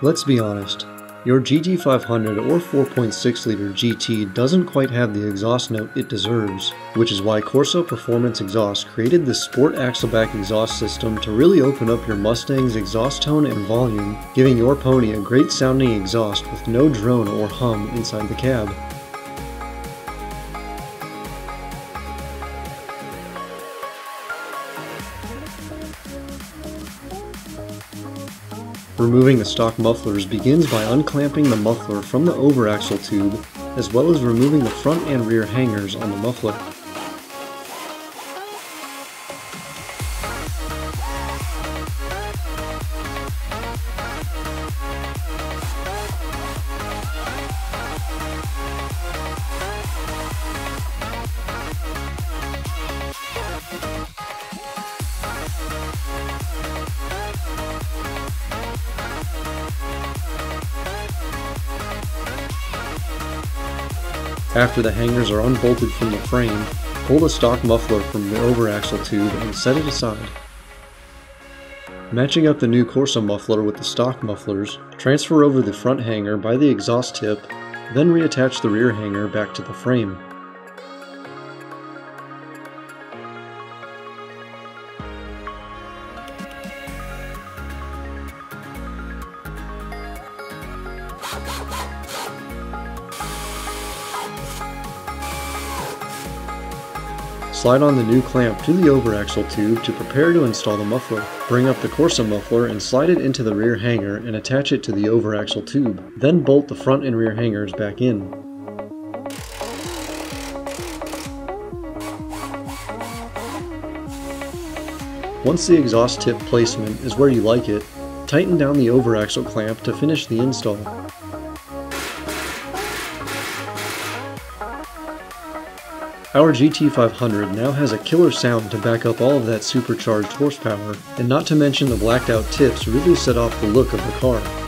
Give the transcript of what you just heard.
Let's be honest, your GT500 or 4.6-liter GT doesn't quite have the exhaust note it deserves, which is why Corsa Performance Exhaust created this Sport Axle-Back exhaust system to really open up your Mustang's exhaust tone and volume, giving your pony a great sounding exhaust with no drone or hum inside the cab. Removing the stock mufflers begins by unclamping the muffler from the overaxle tube, as well as removing the front and rear hangers on the muffler. After the hangers are unbolted from the frame, pull the stock muffler from the overaxle tube and set it aside. Matching up the new Corsa muffler with the stock mufflers, transfer over the front hanger by the exhaust tip, then reattach the rear hanger back to the frame. Slide on the new clamp to the overaxle tube to prepare to install the muffler. Bring up the Corsa muffler and slide it into the rear hanger and attach it to the overaxle tube. Then bolt the front and rear hangers back in. Once the exhaust tip placement is where you like it, tighten down the overaxle clamp to finish the install. Our GT500 now has a killer sound to back up all of that supercharged horsepower, and not to mention the blacked out tips really set off the look of the car.